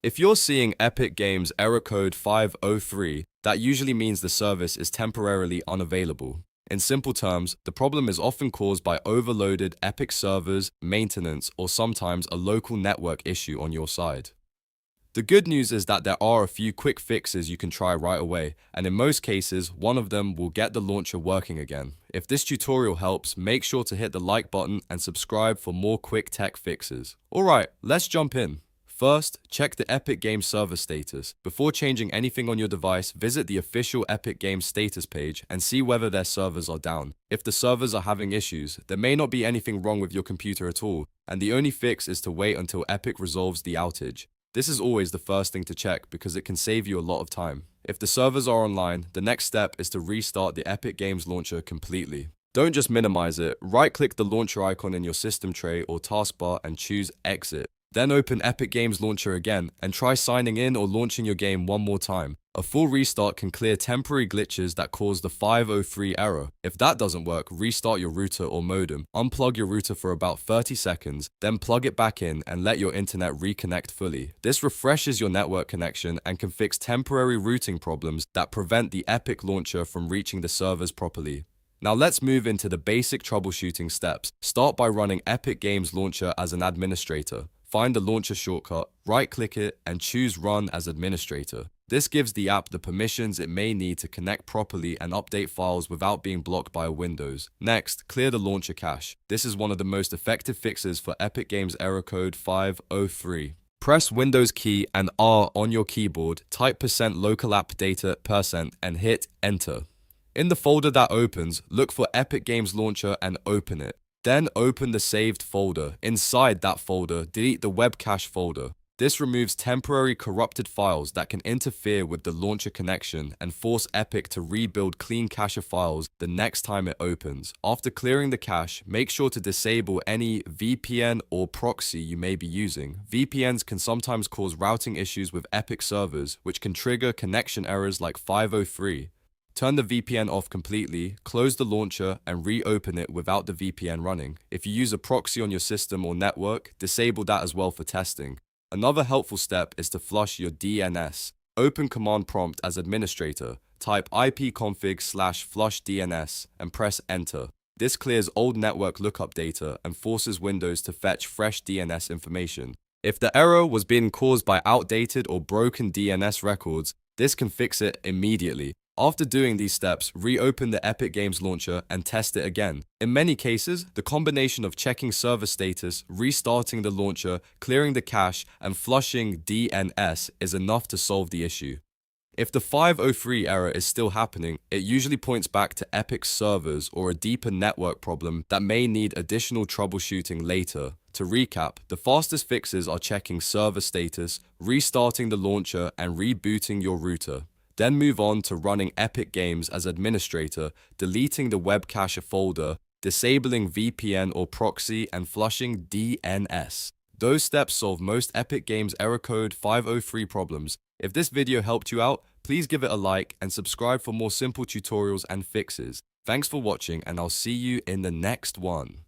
If you're seeing Epic Games error code 503, that usually means the service is temporarily unavailable. In simple terms, the problem is often caused by overloaded Epic servers, maintenance, or sometimes a local network issue on your side. The good news is that there are a few quick fixes you can try right away, and in most cases, one of them will get the launcher working again. If this tutorial helps, make sure to hit the like button and subscribe for more quick tech fixes. Alright, let's jump in. First, check the Epic Games server status. Before changing anything on your device, visit the official Epic Games status page and see whether their servers are down. If the servers are having issues, there may not be anything wrong with your computer at all, and the only fix is to wait until Epic resolves the outage. This is always the first thing to check because it can save you a lot of time. If the servers are online, the next step is to restart the Epic Games launcher completely. Don't just minimize it, right-click the launcher icon in your system tray or taskbar and choose Exit. Then open Epic Games Launcher again and try signing in or launching your game one more time. A full restart can clear temporary glitches that cause the 503 error. If that doesn't work, restart your router or modem. Unplug your router for about 30 seconds, then plug it back in and let your internet reconnect fully. This refreshes your network connection and can fix temporary routing problems that prevent the Epic launcher from reaching the servers properly. Now let's move into the basic troubleshooting steps. Start by running Epic Games Launcher as an administrator. Find the launcher shortcut, right-click it, and choose Run as Administrator. This gives the app the permissions it may need to connect properly and update files without being blocked by Windows. Next, clear the launcher cache. This is one of the most effective fixes for Epic Games error code 503. Press Windows key and R on your keyboard, type %local app data % and hit Enter. In the folder that opens, look for Epic Games Launcher and open it. Then open the saved folder. Inside that folder, delete the webcache folder. This removes temporary corrupted files that can interfere with the launcher connection and force Epic to rebuild clean cache of files the next time it opens. After clearing the cache, make sure to disable any VPN or proxy you may be using. VPNs can sometimes cause routing issues with Epic servers, which can trigger connection errors like 503. Turn the VPN off completely, close the launcher, and reopen it without the VPN running. If you use a proxy on your system or network, disable that as well for testing. Another helpful step is to flush your DNS. Open Command Prompt as administrator, type ipconfig/flush DNS, and press Enter. This clears old network lookup data and forces Windows to fetch fresh DNS information. If the error was being caused by outdated or broken DNS records, this can fix it immediately. After doing these steps, reopen the Epic Games Launcher and test it again. In many cases, the combination of checking server status, restarting the launcher, clearing the cache, and flushing DNS is enough to solve the issue. If the 503 error is still happening, it usually points back to Epic's servers or a deeper network problem that may need additional troubleshooting later. To recap, the fastest fixes are checking server status, restarting the launcher, and rebooting your router. Then move on to running Epic Games as administrator, deleting the webcache folder, disabling VPN or proxy, and flushing DNS. Those steps solve most Epic Games error code 503 problems. If this video helped you out, please give it a like and subscribe for more simple tutorials and fixes. Thanks for watching, and I'll see you in the next one.